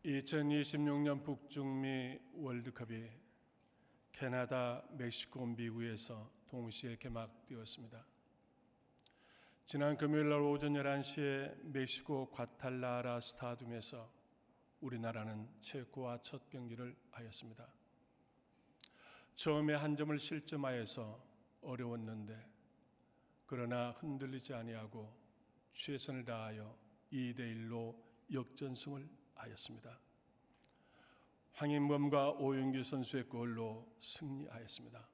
2026년 북중미 월드컵이 캐나다, 멕시코, 미국에서 동시에 개막되었습니다. 지난 금요일날 오전 11시에 멕시코 과탈라라 스타디움에서 우리나라는 체코와 첫 경기를 하였습니다. 처음에 한 점을 실점하여서 어려웠는데 그러나 흔들리지 아니하고 최선을 다하여 2대1로 역전승을 하였습니다. 황인범과 오윤규 선수의 골로 승리하였습니다.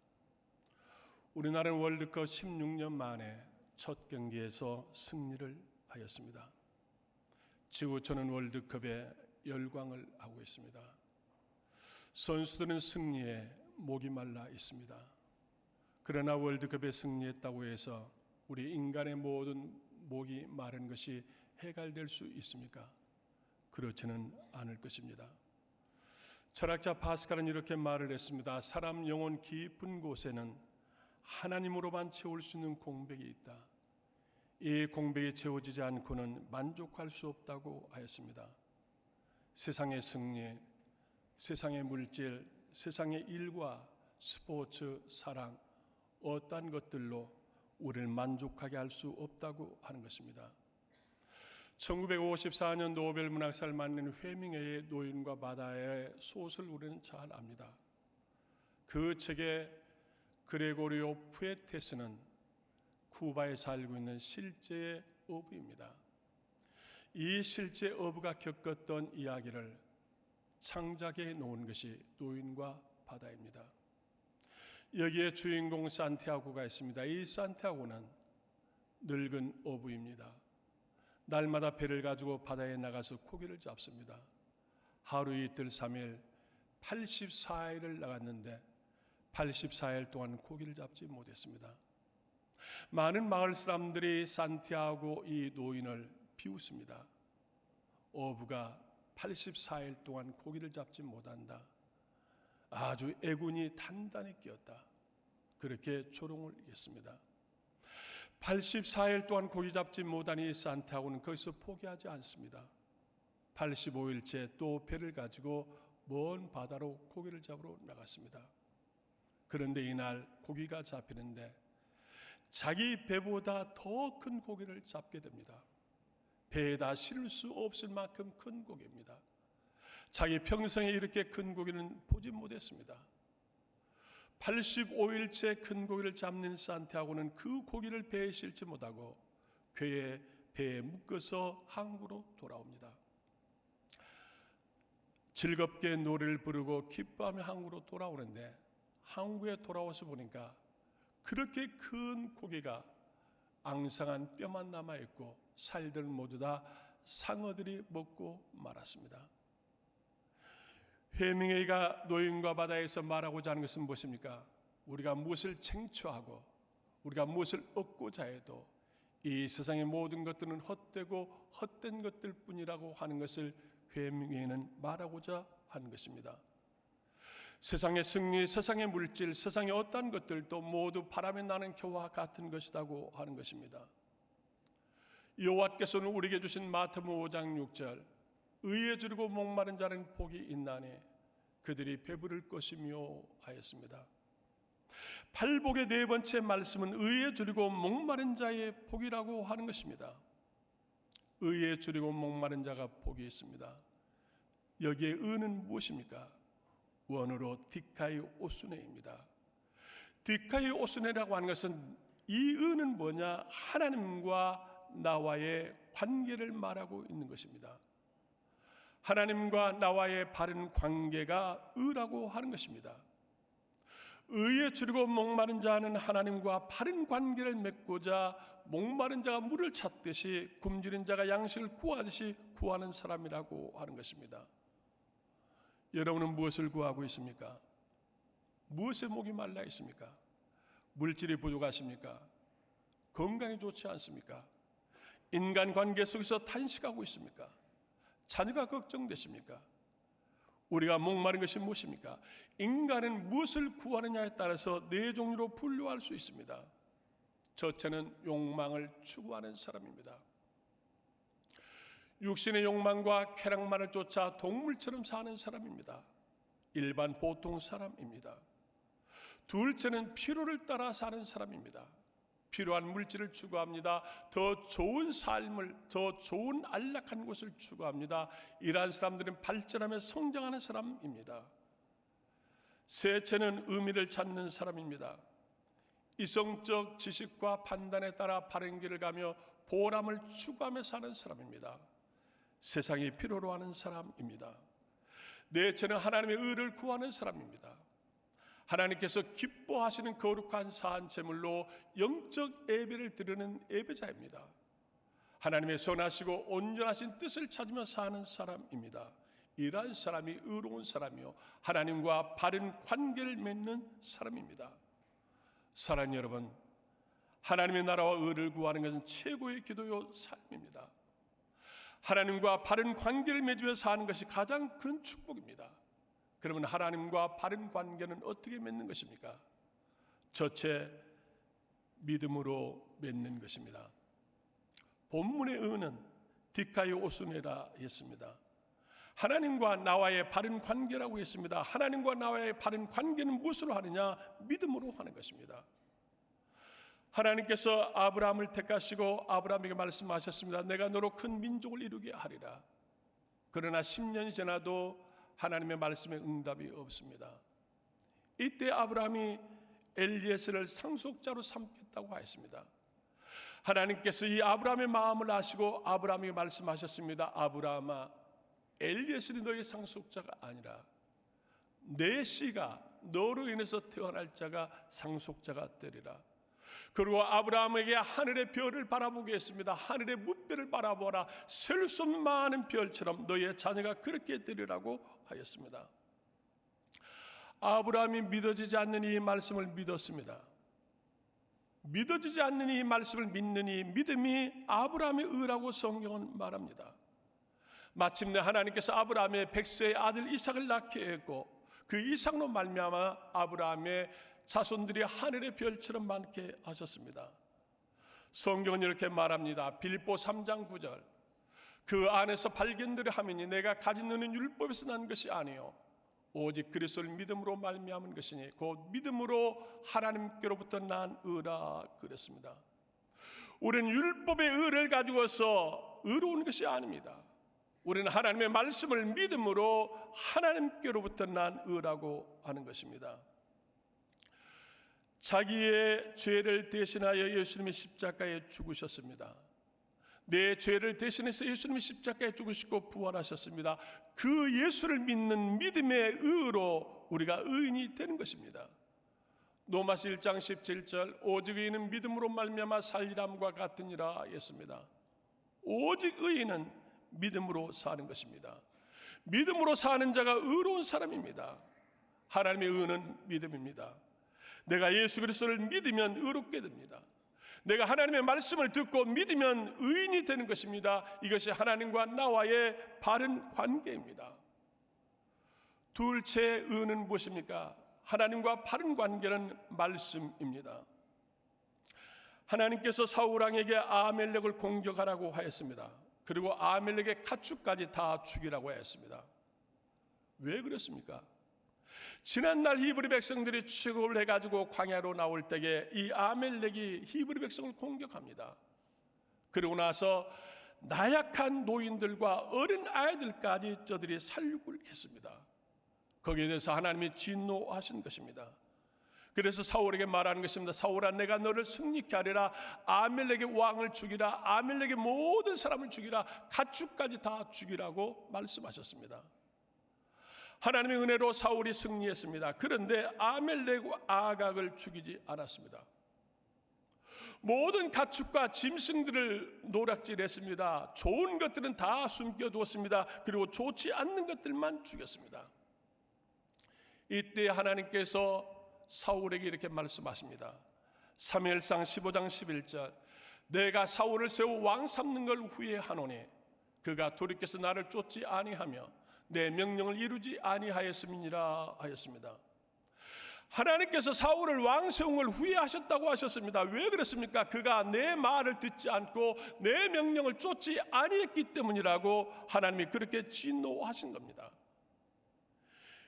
우리나라는 월드컵 16년 만에 첫 경기에서 승리를 하였습니다. 지구촌은 월드컵에 열광을 하고 있습니다. 선수들은 승리에 목이 말라 있습니다. 그러나 월드컵에 승리했다고 해서 우리 인간의 모든 목이 마른 것이 해결될 수 있습니까? 그렇지는 않을 것입니다. 철학자 파스칼은 이렇게 말을 했습니다. 사람 영혼 깊은 곳에는 하나님으로만 채울 수 있는 공백이 있다. 이 공백이 채워지지 않고는 만족할 수 없다고 하였습니다. 세상의 승리, 세상의 물질, 세상의 일과 스포츠, 사랑, 어떠한 것들로 우리를 만족하게 할 수 없다고 하는 것입니다. 1954년 노벨 문학상을 받는 헤밍웨이의 노인과 바다의 소설 우리는 잘 압니다. 그 책의 그레고리오 푸에테스는 쿠바에 살고 있는 실제의 어부입니다. 이 실제 어부가 겪었던 이야기를 창작해 놓은 것이 노인과 바다입니다. 여기에 주인공 산티아고가 있습니다. 이 산티아고는 늙은 어부입니다. 날마다 배를 가지고 바다에 나가서 고기를 잡습니다. 하루 이틀 3일 84일을 나갔는데 84일 동안 고기를 잡지 못했습니다. 많은 마을 사람들이 산티아고 이 노인을 비웃습니다. 어부가 84일 동안 고기를 잡지 못한다. 아주 애군이 단단히 끼었다. 그렇게 조롱을 했습니다. 84일 동안 고기 잡지 못하니 산티아고는 거기서 포기하지 않습니다. 85일째 또 배를 가지고 먼 바다로 고기를 잡으러 나갔습니다. 그런데 이날 고기가 잡히는데 자기 배보다 더 큰 고기를 잡게 됩니다. 배에다 실을 수 없을 만큼 큰 고기입니다. 자기 평생에 이렇게 큰 고기는 보지 못했습니다. 85일째 큰 고기를 잡는 산티아고는 그 고기를 배에 실지 못하고 배에 묶어서 항구로 돌아옵니다. 즐겁게 노래를 부르고 기뻐하며 항구로 돌아오는데 항구에 돌아와서 보니까 그렇게 큰 고기가 앙상한 뼈만 남아있고 살들 모두 다 상어들이 먹고 말았습니다. 헤밍웨이가 노인과 바다에서 말하고자 하는 것은 무엇입니까? 우리가 무엇을 쟁취하고 우리가 무엇을 얻고자 해도 이 세상의 모든 것들은 헛되고 헛된 것들 뿐이라고 하는 것을 헤밍웨이는 말하고자 하는 것입니다. 세상의 승리, 세상의 물질, 세상의 어떠한 것들도 모두 바람에 나는 겨와 같은 것이라고 하는 것입니다. 여호와께서는 우리에게 주신 마태복음 5장 6절 의에 주르고 목마른 자는 복이 있나니 그들이 배부를 것이며 하였습니다. 팔복의 네 번째 말씀은 의에 주르고 목마른 자의 복이라고 하는 것입니다. 의에 주르고 목마른 자가 복이 있습니다. 여기에 의는 무엇입니까? 원어로 디카이 오스네입니다. 디카이 오스네라고 하는 것은 이 의는 뭐냐? 하나님과 나와의 관계를 말하고 있는 것입니다. 하나님과 나와의 바른 관계가 의라고 하는 것입니다. 의에 주르고 목마른 자는 하나님과 바른 관계를 맺고자 목마른 자가 물을 찾듯이 굶주린 자가 양식을 구하듯이 구하는 사람이라고 하는 것입니다. 여러분은 무엇을 구하고 있습니까? 무엇에 목이 말라 있습니까? 물질이 부족하십니까? 건강이 좋지 않습니까? 인간관계 속에서 탄식하고 있습니까? 자녀가 걱정되십니까? 우리가 목마른 것이 무엇입니까? 인간은 무엇을 구하느냐에 따라서 네 종류로 분류할 수 있습니다. 첫째는 욕망을 추구하는 사람입니다. 육신의 욕망과 쾌락만을 쫓아 동물처럼 사는 사람입니다. 일반 보통 사람입니다. 둘째는 피로를 따라 사는 사람입니다. 필요한 물질을 추구합니다. 더 좋은 삶을, 더 좋은 안락한 곳을 추구합니다. 이러한 사람들은 발전하며 성장하는 사람입니다. 셋째는 의미를 찾는 사람입니다. 이성적 지식과 판단에 따라 바른 길을 가며 보람을 추구하며 사는 사람입니다. 세상이 필요로 하는 사람입니다. 넷째는 하나님의 의를 구하는 사람입니다. 하나님께서 기뻐하시는 거룩한 사한 제물로 영적 예배를 드리는 예배자입니다. 하나님의 선하시고 온전하신 뜻을 찾으며 사는 사람입니다. 이러한 사람이 의로운 사람이요 하나님과 바른 관계를 맺는 사람입니다. 사랑하는 여러분, 하나님의 나라와 의를 구하는 것은 최고의 기도요 삶입니다. 하나님과 바른 관계를 맺으며 사는 것이 가장 큰 축복입니다. 그러면 하나님과 바른 관계는 어떻게 맺는 것입니까? 첫째, 믿음으로 맺는 것입니다. 본문의 의는 디카이오스네라 했습니다. 하나님과 나와의 바른 관계라고 했습니다. 하나님과 나와의 바른 관계는 무엇으로 하느냐? 믿음으로 하는 것입니다. 하나님께서 아브라함을 택하시고 아브라함에게 말씀하셨습니다. 내가 너로 큰 민족을 이루게 하리라. 그러나 10년이 지나도 하나님의 말씀에 응답이 없습니다. 이때 아브라함이 엘리에셀을 상속자로 삼겠다고 하였습니다. 하나님께서 이 아브라함의 마음을 아시고 아브라함에게 말씀하셨습니다. 아브라함아, 엘리에셀이 너의 상속자가 아니라 내 씨가 너로 인해서 태어날 자가 상속자가 되리라. 그리고 아브라함에게 하늘의 별을 바라보게 했습니다. 하늘의 뭇별을 바라보라. 셀 수 없는 많은 별처럼 너의 자녀가 그렇게 되리라고 하였습니다. 아브라함이 믿어지지 않는 이 말씀을 믿었습니다. 믿어지지 않는 이 말씀을 믿는 이 믿음이 아브라함의 의라고 성경은 말합니다. 마침내 하나님께서 아브라함의 100세의 아들 이삭을 낳게 했고 그 이삭로 말미암아 아브라함의 자손들이 하늘의 별처럼 많게 하셨습니다. 성경은 이렇게 말합니다. 빌립보 3장 9절, 그 안에서 발견들을 하매니 내가 가진 너는 율법에서 난 것이 아니요 오직 그리스도를 믿음으로 말미암은 것이니 곧 믿음으로 하나님께로부터 난 의라 그랬습니다. 우리는 율법의 의를 가지고서 의로운 것이 아닙니다. 우리는 하나님의 말씀을 믿음으로 하나님께로부터 난 의라고 하는 것입니다. 자기의 죄를 대신하여 예수님이 십자가에 죽으셨습니다. 내 죄를 대신해서 예수님이 십자가에 죽으시고 부활하셨습니다. 그 예수를 믿는 믿음의 의로 우리가 의인이 되는 것입니다. 로마서 1장 17절, 오직 의인은 믿음으로 말미암아 살리람과 같으니라 했습니다. 오직 의인은 믿음으로 사는 것입니다. 믿음으로 사는 자가 의로운 사람입니다. 하나님의 의는 믿음입니다. 내가 예수 그리스도를 믿으면 의롭게 됩니다. 내가 하나님의 말씀을 듣고 믿으면 의인이 되는 것입니다. 이것이 하나님과 나와의 바른 관계입니다. 둘째 의는 무엇입니까? 하나님과 바른 관계는 말씀입니다. 하나님께서 사울 왕에게 아멜렉을 공격하라고 하였습니다. 그리고 아멜렉의 가축까지 다 죽이라고 하였습니다. 왜 그랬습니까? 지난날 히브리 백성들이 출애굽을 해가지고 광야로 나올 때에 이 아멜렉이 히브리 백성을 공격합니다. 그러고 나서 나약한 노인들과 어린 아이들까지 저들이 살육을 했습니다. 거기에 대해서 하나님이 진노하신 것입니다. 그래서 사울에게 말하는 것입니다. 사울아, 내가 너를 승리케 하리라. 아멜렉의 왕을 죽이라. 아멜렉의 모든 사람을 죽이라. 가축까지 다 죽이라고 말씀하셨습니다. 하나님의 은혜로 사울이 승리했습니다. 그런데 아멜렉 아각을 죽이지 않았습니다. 모든 가축과 짐승들을 노략질했습니다. 좋은 것들은 다 숨겨두었습니다. 그리고 좋지 않는 것들만 죽였습니다. 이때 하나님께서 사울에게 이렇게 말씀하십니다. 사무엘상 15장 11절, 내가 사울을 세워 왕 삼는 걸 후회하노니 그가 돌이켜서 나를 쫓지 아니하며 내 명령을 이루지 아니하였음이니라 하였습니다. 하나님께서 사울을 왕 세운 걸 후회하셨다고 하셨습니다. 왜 그렇습니까? 그가 내 말을 듣지 않고 내 명령을 쫓지 아니했기 때문이라고 하나님이 그렇게 진노하신 겁니다.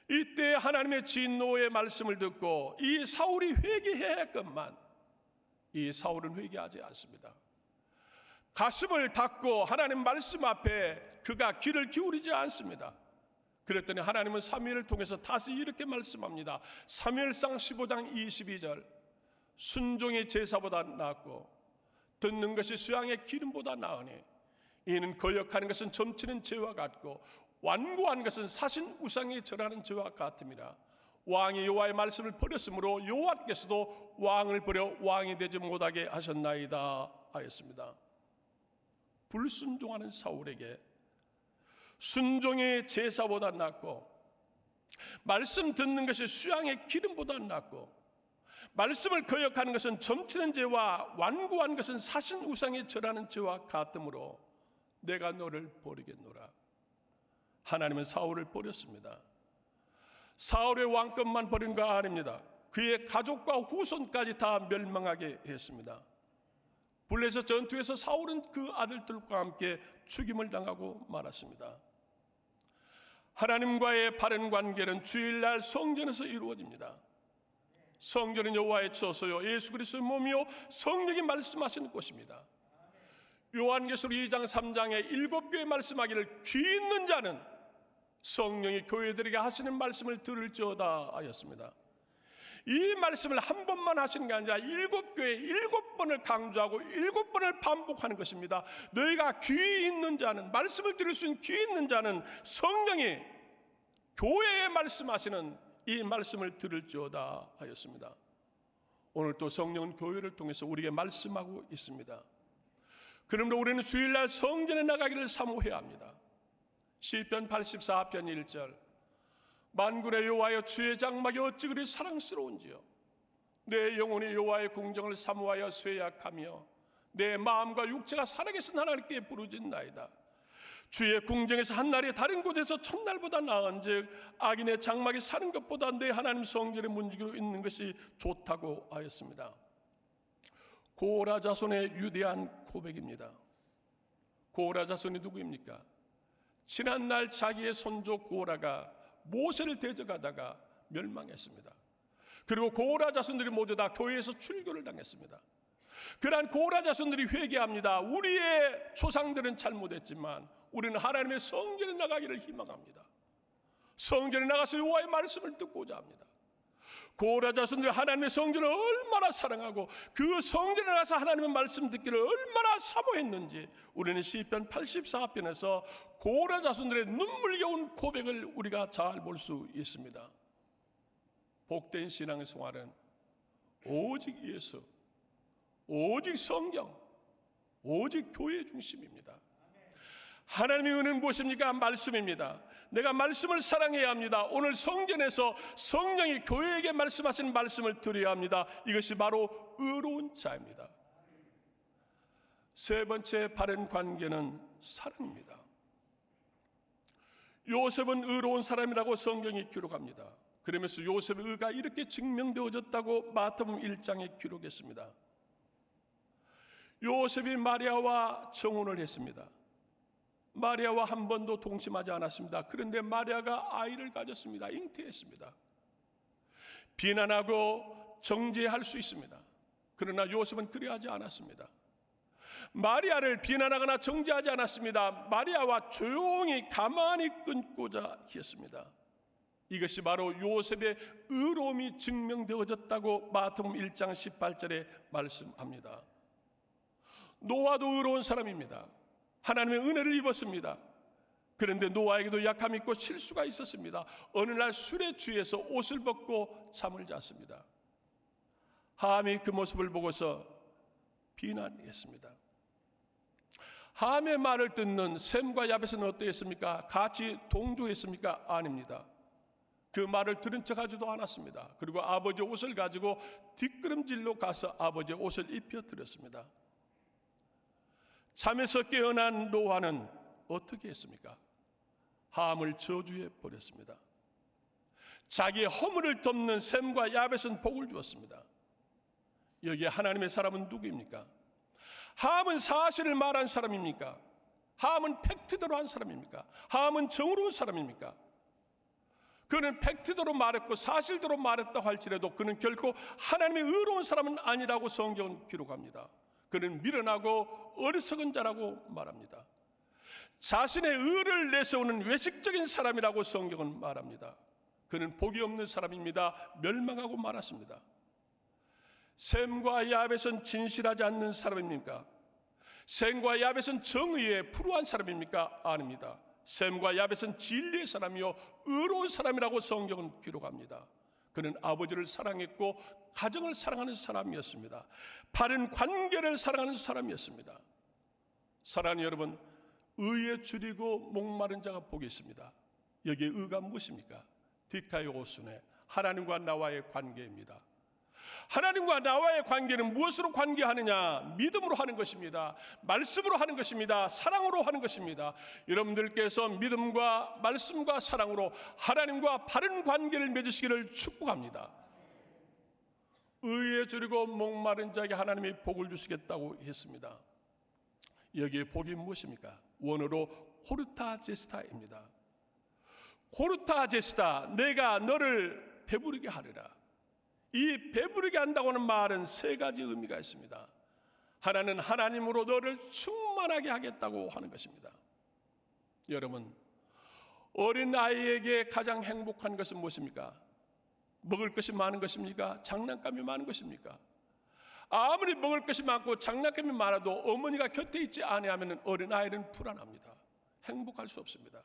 이때 하나님의 진노의 말씀을 듣고 이 사울이 회개해야 했건만 이 사울은 회개하지 않습니다. 가슴을 닫고 하나님 말씀 앞에 그가 귀를 기울이지 않습니다. 그랬더니 하나님은 사무엘을 통해서 다시 이렇게 말씀합니다. 사무엘상 15장 22절 순종이 제사보다 낫고 듣는 것이 수양의 기름보다 나으니 이는 거역하는 것은 점치는 죄와 같고 완고한 것은 사신 우상에 절하는 죄와 같음이라. 왕이 여호와의 말씀을 버렸으므로 여호와께서도 왕을 버려 왕이 되지 못하게 하셨나이다 하였습니다. 불순종하는 사울에게 순종이 제사보다 낫고 말씀 듣는 것이 수양의 기름보다 낫고 말씀을 거역하는 것은 점치는 죄와 완고한 것은 사신 우상에 절하는 죄와 같으므로 내가 너를 버리겠노라. 하나님은 사울을 버렸습니다. 사울의 왕권만 버린 거 아닙니다. 그의 가족과 후손까지 다 멸망하게 했습니다. 블레셋 전투에서 사울은 그 아들들과 함께 죽임을 당하고 말았습니다. 하나님과의 바른 관계는 주일날 성전에서 이루어집니다. 성전은 여호와의 처소요 예수 그리스도의 몸이요 성령이 말씀하시는 곳입니다. 요한계시록 2장 3장에 7교회 말씀하기를 귀 있는 자는 성령이 교회들에게 하시는 말씀을 들을지어다 하였습니다. 이 말씀을 한 번만 하시는 게 아니라 7교회 7번을 강조하고 7번을 반복하는 것입니다. 너희가 귀 있는 자는, 말씀을 들을 수 있는 귀 있는 자는 성령이 교회에 말씀하시는 이 말씀을 들을지어다 하였습니다. 오늘 또 성령은 교회를 통해서 우리에게 말씀하고 있습니다. 그러므로 우리는 주일날 성전에 나가기를 사모해야 합니다. 시편 84편 1절 만군의 여호와여 주의 장막이 어찌 그리 사랑스러운지요. 내 영혼이 여호와의 궁정을 사모하여 쇠약하며 내 마음과 육체가 살아계신 하나님께 부르짖나이다. 주의 궁정에서 한날이 다른 곳에서 첫날보다 나은즉 악인의 장막에 사는 것보다 내 하나님 성전의 문지기로 있는 것이 좋다고 하였습니다. 고라 자손의 유대한 고백입니다. 고라 자손이 누구입니까? 지난날 자기의 손조 고라가 모세를 대적하다가 멸망했습니다. 그리고 고라 자손들이 모두 다 교회에서 출교를 당했습니다. 그러한 고라 자손들이 회개합니다. 우리의 조상들은 잘못했지만 우리는 하나님의 성전에 나가기를 희망합니다. 성전에 나가서 여호와의 말씀을 듣고자 합니다. 고라 자손들이 하나님의 성전을 얼마나 사랑하고 그 성전에 나가서 하나님의 말씀 듣기를 얼마나 사모했는지 우리는 시편 84편에서 고라 자손들의 눈물겨운 고백을 우리가 잘 볼 수 있습니다. 복된 신앙생활은 오직 예수, 오직 성경, 오직 교회 중심입니다. 하나님의 은혜는 무엇입니까? 말씀입니다. 내가 말씀을 사랑해야 합니다. 오늘 성전에서 성령이 교회에게 말씀하신 말씀을 드려야 합니다. 이것이 바로 의로운 자입니다. 세 번째 바른 관계는 사랑입니다. 요셉은 의로운 사람이라고 성경이 기록합니다. 그러면서 요셉의 의가 이렇게 증명되어졌다고 마태복음 1장에 기록했습니다. 요셉이 마리아와 정혼을 했습니다. 마리아와 한 번도 동침하지 않았습니다. 그런데 마리아가 아이를 가졌습니다. 잉태했습니다. 비난하고 정죄할 수 있습니다. 그러나 요셉은 그리하지 않았습니다. 마리아를 비난하거나 정죄하지 않았습니다. 마리아와 조용히 가만히 끊고자 했습니다. 이것이 바로 요셉의 의로움이 증명되어졌다고 마태복음 1장 18절에 말씀합니다. 노아도 의로운 사람입니다. 하나님의 은혜를 입었습니다. 그런데 노아에게도 약함이 있고 실수가 있었습니다. 어느 날 술에 취해서 옷을 벗고 잠을 잤습니다. 함이 그 모습을 보고서 비난했습니다. 함의 말을 듣는 셈과 야벳은 어떠했습니까? 같이 동조했습니까? 아닙니다. 그 말을 들은 척하지도 않았습니다. 그리고 아버지 옷을 가지고 뒷걸음질로 가서 아버지 옷을 입혀드렸습니다. 잠에서 깨어난 노아는 어떻게 했습니까? 함을 저주해 버렸습니다. 자기의 허물을 덮는 셈과 야벳은 복을 주었습니다. 여기에 하나님의 사람은 누구입니까? 함은 사실을 말한 사람입니까? 함은 팩트대로 한 사람입니까? 함은 정의로운 사람입니까? 그는 팩트대로 말했고 사실대로 말했다고 할지라도 그는 결코 하나님의 의로운 사람은 아니라고 성경은 기록합니다. 그는 미련하고 어리석은 자라고 말합니다. 자신의 의를 내세우는 외식적인 사람이라고 성경은 말합니다. 그는 복이 없는 사람입니다. 멸망하고 말았습니다. 셈과 야벳은 진실하지 않는 사람입니까? 셈과 야벳은 정의에 불우한 사람입니까? 아닙니다. 셈과 야벳은 진리의 사람이요 의로운 사람이라고 성경은 기록합니다. 그는 아버지를 사랑했고 가정을 사랑하는 사람이었습니다. 바른 관계를 사랑하는 사람이었습니다. 사랑하는 여러분, 의에 줄이고 목마른 자가 복이 있습니다. 여기에 의가 무엇입니까? 디카이오스네, 하나님과 나와의 관계입니다. 하나님과 나와의 관계는 무엇으로 관계하느냐? 믿음으로 하는 것입니다. 말씀으로 하는 것입니다. 사랑으로 하는 것입니다. 여러분들께서 믿음과 말씀과 사랑으로 하나님과 바른 관계를 맺으시기를 축복합니다. 의에 줄이고 목마른 자에게 하나님이 복을 주시겠다고 했습니다. 여기에 복이 무엇입니까? 원어로 호르타제스타입니다. 호르타제스타, 내가 너를 배부르게 하리라. 이 배부르게 한다고 하는 말은 세 가지 의미가 있습니다. 하나는 하나님으로 너를 충만하게 하겠다고 하는 것입니다. 여러분, 어린 아이에게 가장 행복한 것은 무엇입니까? 먹을 것이 많은 것입니까? 장난감이 많은 것입니까? 아무리 먹을 것이 많고 장난감이 많아도 어머니가 곁에 있지 아니하면 어린아이는 불안합니다. 행복할 수 없습니다.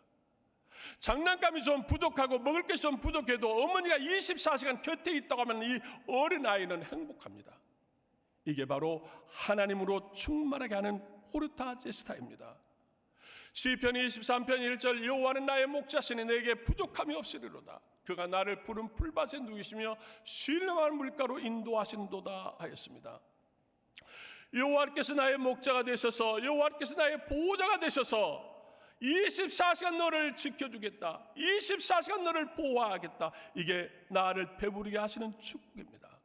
장난감이 좀 부족하고 먹을 것이 좀 부족해도 어머니가 24시간 곁에 있다고 하면 이 어린아이는 행복합니다. 이게 바로 하나님으로 충만하게 하는 호르타제스타입니다. 시편 23편 1절, 여호와는 나의 목자시니 내게 부족함이 없으리로다. 그가 나를 푸른 풀밭에 누이시며 신령한 물가로 인도하신도다 하였습니다. 여호와께서 나의 목자가 되셔서, 여호와께서 나의 보호자가 되셔서 24시간 너를 지켜주겠다, 24시간 너를 보호하겠다, 이게 나를 배부르게 하시는 축복입니다.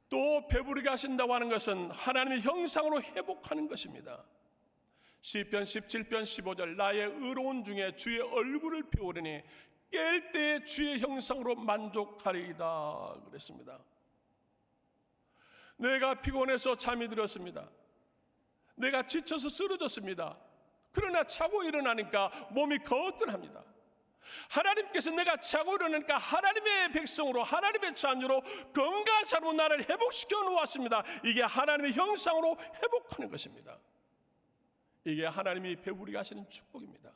또 배부르게 하신다고 하는 것은 하나님의 형상으로 회복하는 것입니다. 시편 17편 15절, 나의 의로운 중에 주의 얼굴을 배우려니 깰 때에 주의 형상으로 만족하리이다 그랬습니다. 내가 피곤해서 잠이 들었습니다. 내가 지쳐서 쓰러졌습니다. 그러나 자고 일어나니까 몸이 거뜬합니다. 하나님께서 내가 자고 일어나니까 하나님의 백성으로, 하나님의 자녀로 건강한 사람으로 나를 회복시켜 놓았습니다. 이게 하나님의 형상으로 회복하는 것입니다. 이게 하나님이 배부르게 하시는 축복입니다.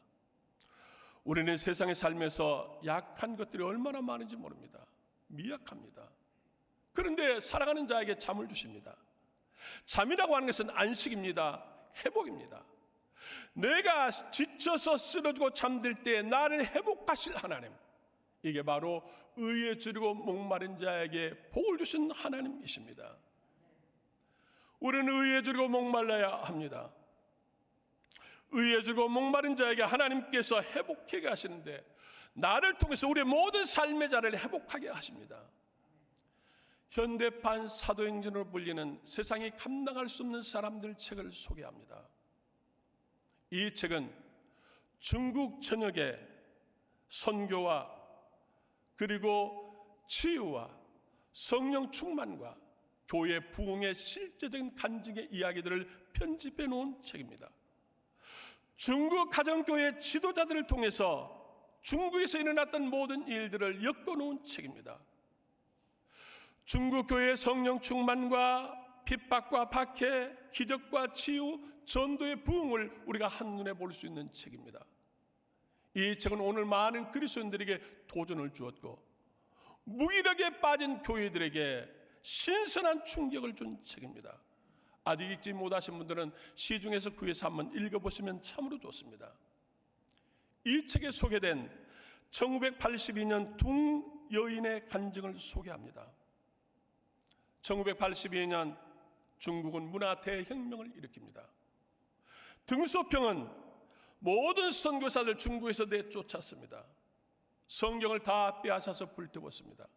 우리는 세상에 살면서 약한 것들이 얼마나 많은지 모릅니다. 미약합니다. 그런데 살아가는 자에게 잠을 주십니다. 잠이라고 하는 것은 안식입니다. 회복입니다. 내가 지쳐서 쓰러지고 잠들 때 나를 회복하실 하나님, 이게 바로 의에 줄이고 목마른 자에게 복을 주신 하나님이십니다. 우리는 의에 줄이고 목말라야 합니다. 의에 줄이고 목마른 자에게 하나님께서 회복하게 하시는데, 나를 통해서 우리의 모든 삶의 자를 회복하게 하십니다. 현대판 사도행전으로 불리는 세상이 감당할 수 없는 사람들 책을 소개합니다. 이 책은 중국 전역의 선교와 그리고 치유와 성령 충만과 교회 부흥의 실제적인 간증의 이야기들을 편집해 놓은 책입니다. 중국 가정교회 지도자들을 통해서 중국에서 일어났던 모든 일들을 엮어 놓은 책입니다. 중국 교회의 성령 충만과 핍박과 박해, 기적과 치유, 전도의 부흥을 우리가 한눈에 볼 수 있는 책입니다. 이 책은 오늘 많은 그리스도인들에게 도전을 주었고 무기력에 빠진 교회들에게 신선한 충격을 준 책입니다. 아직 읽지 못하신 분들은 시중에서 구해서 한번 읽어보시면 참으로 좋습니다. 이 책에 소개된 1982년 둥 여인의 간증을 소개합니다. 1982년 중국은 문화 대혁명을 일으킵니다. 등소평은 모든 선교사들 중국에서 내쫓았습니다. 성경을 다 빼앗아서 불태웠습니다.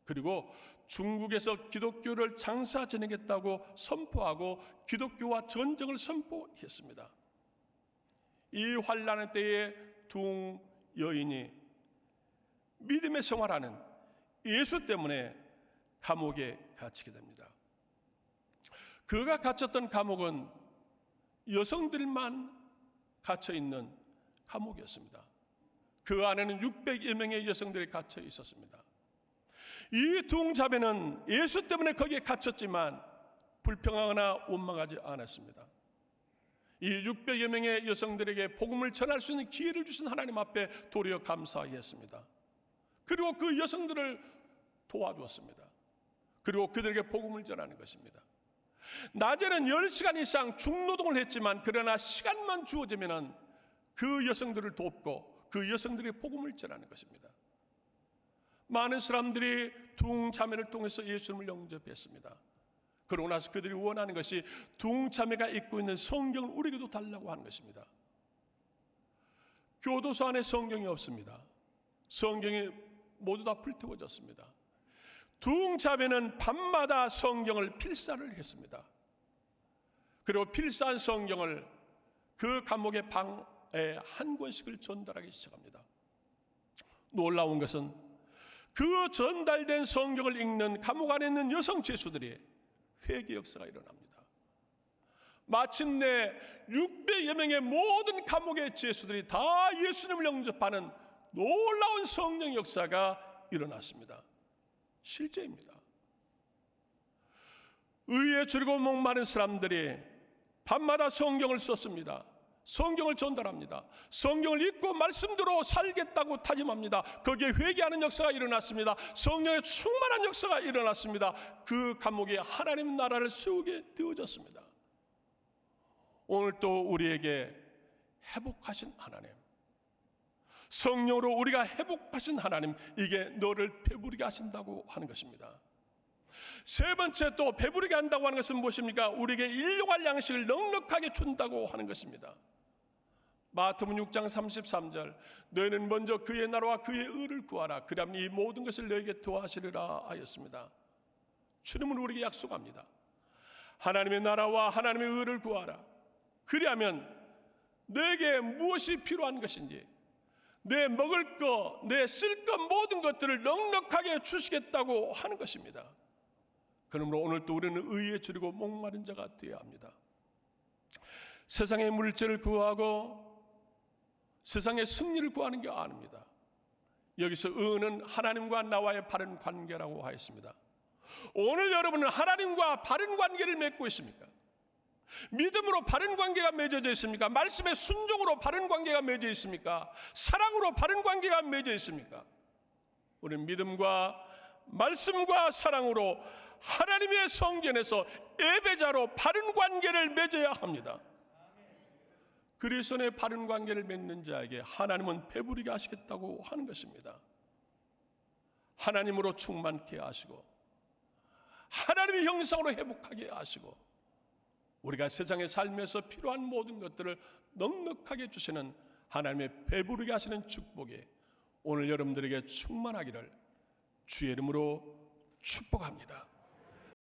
그리고 중국에서 기독교를 장사 지내겠다고 선포하고 기독교와 전쟁을 선포했습니다. 이 환란의 때에 두 여인이 믿음의 생활하는 예수 때문에 감옥에 갇히게 됩니다. 그가 갇혔던 감옥은 여성들만 갇혀 있는 감옥이었습니다. 그 안에는 600여 명의 여성들이 갇혀 있었습니다. 이 두 자매는 예수 때문에 거기에 갇혔지만 불평하거나 원망하지 않았습니다. 이 600여 명의 여성들에게 복음을 전할 수 있는 기회를 주신 하나님 앞에 도리어 감사했습니다. 그리고 그 여성들을 도와주었습니다. 그리고 그들에게 복음을 전하는 것입니다. 낮에는 10시간 이상 중노동을 했지만 그러나 시간만 주어지면 그 여성들을 돕고 그 여성들의 복음을 전하는 것입니다. 많은 사람들이 두 자매를 통해서 예수님을 영접했습니다. 그러고 나서 그들이 원하는 것이 두 자매가 읽고 있는 성경을 우리에게도 달라고 하는 것입니다. 교도소 안에 성경이 없습니다. 성경이 모두 다 불태워졌습니다. 두 자매는 밤마다 성경을 필사를 했습니다. 그리고 필사한 성경을 그 감옥의 방에 한 권씩을 전달하기 시작합니다. 놀라운 것은 그 전달된 성경을 읽는 감옥 안에 있는 여성 죄수들이 회개 역사가 일어납니다. 마침내 600여 명의 모든 감옥의 죄수들이 다 예수님을 영접하는 놀라운 성령 역사가 일어났습니다. 실제입니다. 의에 줄이고 목마른 사람들이 밤마다 성경을 썼습니다. 성경을 전달합니다. 성경을 읽고 말씀대로 살겠다고 다짐합니다. 거기에 회개하는 역사가 일어났습니다. 성령의 충만한 역사가 일어났습니다. 그 감옥에 하나님 나라를 세우게 되어졌습니다. 오늘 또 우리에게 회복하신 하나님, 성령으로 우리가 회복하신 하나님, 이게 너를 배부르게 하신다고 하는 것입니다. 세 번째 또 배부르게 한다고 하는 것은 무엇입니까? 우리에게 일용할 양식을 넉넉하게 준다고 하는 것입니다. 마태복음 6장 33절, 너희는 먼저 그의 나라와 그의 의를 구하라. 그리하면 이 모든 것을 너희에게 더하시리라 하였습니다. 주님은 우리에게 약속합니다. 하나님의 나라와 하나님의 의를 구하라. 그리하면 너에게 무엇이 필요한 것인지, 내 먹을 것, 내 쓸 것 모든 것들을 넉넉하게 주시겠다고 하는 것입니다. 그러므로 오늘 또 우리는 의에 줄이고 목마른 자가 되어야 합니다. 세상의 물질을 구하고 세상의 승리를 구하는 게 아닙니다. 여기서 의는 하나님과 나와의 바른 관계라고 하였습니다. 오늘 여러분은 하나님과 바른 관계를 맺고 있습니까? 믿음으로 바른 관계가 맺어져 있습니까? 말씀의 순종으로 바른 관계가 맺어 있습니까? 사랑으로 바른 관계가 맺어 있습니까? 우리는 믿음과 말씀과 사랑으로 하나님의 성전에서 예배자로 바른 관계를 맺어야 합니다. 그리스도의 바른 관계를 맺는 자에게 하나님은 배부르게 하시겠다고 하는 것입니다. 하나님으로 충만케 하시고 하나님의 형상으로 회복하게 하시고 우리가 세상의 삶에서 필요한 모든 것들을 넉넉하게 주시는 하나님의 배부르게 하시는 축복이 오늘 여러분들에게 충만하기를 주의 이름으로 축복합니다.